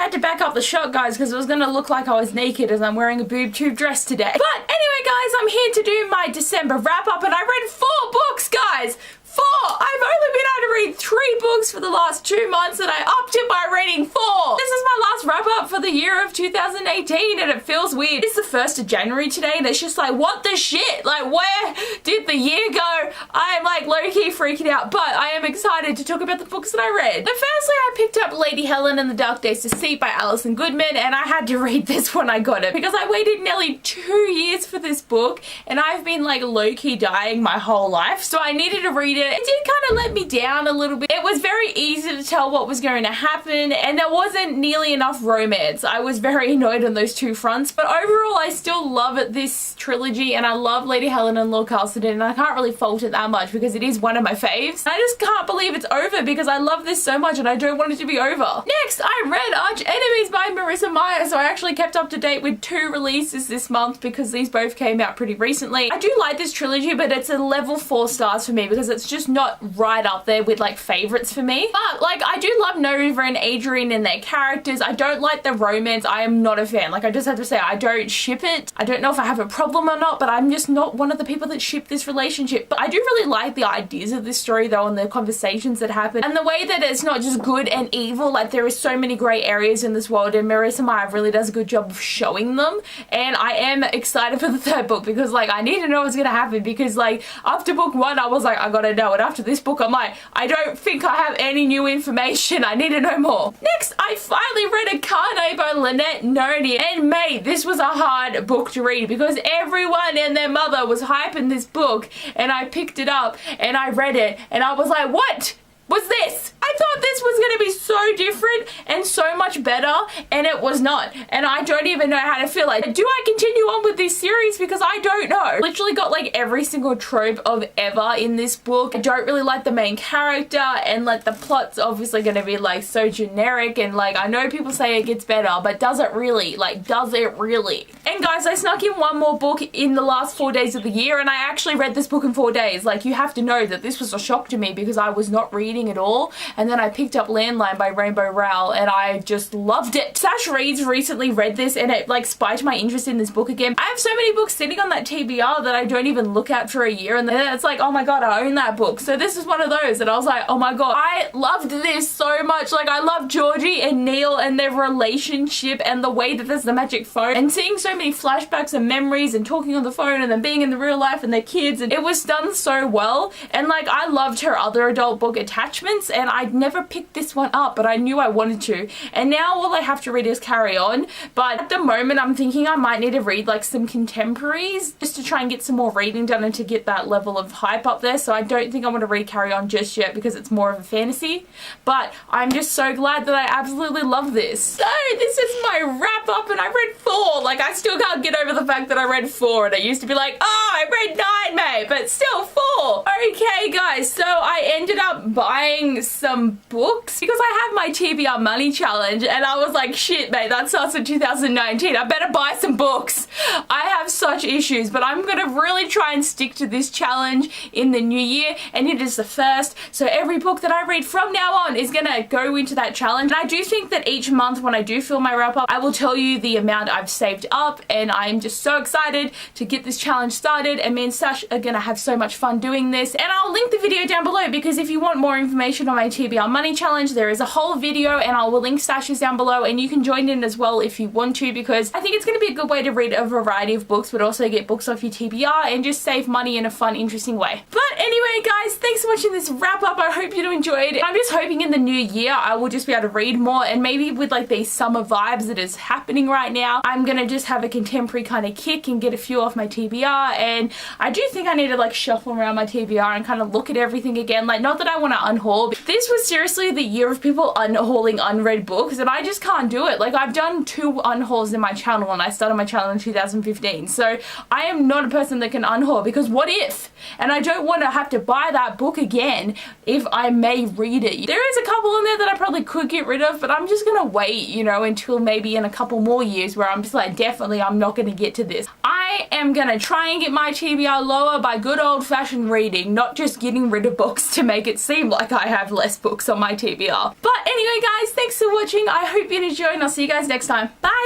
had to back up the shot, guys, because it was going to look like I was naked as I'm wearing a boob tube dress today. But anyway, guys, I'm here to do my December wrap-up, and I read 4 books, guys. 4! I've only been able to read 3 books for the last 2 months, and I upped it by reading 4. This is my last wrap-up for the year of 2018, and it feels weird. It's the 1st of January today, and it's just like, what the shit? Like, where did the year go? I am like low-key freaking out, but I am excited to talk about the books that I read. But firstly, I picked up Lady Helen and the Dark Days to Sleep by Alison Goodman, and I had to read this when I got it because I waited nearly 2 years for this book, and I've been like low-key dying my whole life, so I needed to read it. It did kind of let me down a little bit. It was very easy to tell what was going to happen, and there wasn't nearly enough romance. I was very annoyed on those 2 fronts, but overall I still love this trilogy, and I love Lady Helen and Lord Castleton, and I can't really fault it that much because it is one of my faves. I just can't believe it's over because I love this so much and I don't want it to be over. Next, I read Arch Enemies by Marissa Meyer, so I actually kept up to date with 2 releases this month because these both came out pretty recently. I do like this trilogy, but it's a level 4 stars for me because it's just not right up there with like favorites for me. But like, I do love Nova and Adrian and their characters. I don't like the romance. I am not a fan. Like, I just have to say, I don't ship it. I don't know if I have a problem or not, but I'm just not one of the people that ship this relationship. But I do really like the ideas of this story though, and the conversations that happen, and the way that it's not just good and evil. Like, there is so many grey areas in this world, and Marissa Meyer really does a good job of showing them. And I am excited for the 3rd book because like, I need to know what's gonna happen, because like, after book 1 I was like, I gotta know it. After this book I'm like, I don't think I have any new information. I need to know more. Next, I finally read Akane by Lynette Noni, and mate, this was a hard book to read because everyone and their mother was hyping this book, and I picked it up and I read it and I was like, what was this? I thought this was going to be so different and so much better, and it was not. And I don't even know how to feel like, do I continue on with this series? Because I don't know. Literally got like every single trope of ever in this book. I don't really like the main character, and like the plot's obviously going to be like so generic, and like, I know people say it gets better, but does it really? Like, does it really? And guys, I snuck in one more book in the last 4 days of the year, and I actually read this book in 4 days. Like, you have to know that this was a shock to me because I was not reading at all, and then I picked up Landline by Rainbow Rowell, and I just loved it. Sasha Reed's recently read this, and it like spiked my interest in this book again. I have so many books sitting on that TBR that I don't even look at for a year, and then it's like, oh my god, I own that book. So this is one of those, and I was like, oh my god, I loved this so much. Like, I love Georgie and Neil and their relationship, and the way that there's the magic phone, and seeing so many flashbacks and memories, and talking on the phone, and then being in the real life, and their kids, and it was done so well. And like, I loved her other adult book, Attachments, and I'd never picked this one up, but I knew I wanted to, and now all I have to read is Carry On. But at the moment I'm thinking I might need to read like some contemporaries just to try and get some more reading done and to get that level of hype up there. So I don't think I want to read Carry On just yet because it's more of a fantasy, but I'm just so glad that I absolutely love this. So this is my wrap up, and I read 4. Like, I still can't get over the fact that I read 4, and I used to be like, oh, I read 9, mate, but still 4. Okay guys, so I ended up buying some books because I have my TBR money challenge, and I was like, shit mate, that starts in 2019, I better buy some books. I have such issues, but I'm gonna really try and stick to this challenge in the new year, and it is the 1st, so every book that I read from now on is gonna go into that challenge. And I do think that each month when I do film my wrap up, I will tell you the amount I've saved up, and I'm just so excited to get this challenge started, and me and Sash are gonna have so much fun doing this. And I'll link the video down below, because if you want more information on my TBR money challenge, there is a whole video, and I will link Sasha's down below, and you can join in as well if you want to, because I think it's going to be a good way to read a variety of books, but also get books off your TBR and just save money in a fun, interesting way. But anyway guys, thanks for watching this wrap up. I hope you enjoyed it. I'm just hoping in the new year I will just be able to read more, and maybe with like these summer vibes that is happening right now, I'm gonna just have a contemporary kind of kick and get a few off my TBR. And I do think I need to like shuffle around my TBR and kind of look at everything again. Like, not that I want to unhaul, but this was seriously the year of people unhauling unread books, and I just can't do it. Like, I've done 2 unhauls in my channel, and I started my channel in 2015, so I am not a person that can unhaul, because what if? And I don't want to have to buy that book again if I may read it. There is a couple in there that I probably could get rid of, but I'm just gonna wait, you know, until maybe in a couple more years where I'm just like, definitely I'm not gonna get to this. I I am gonna try and get my TBR lower by good old-fashioned reading, not just getting rid of books to make it seem like I have less books on my TBR. But anyway guys, thanks for watching. I hope you enjoyed and I'll see you guys next time. Bye!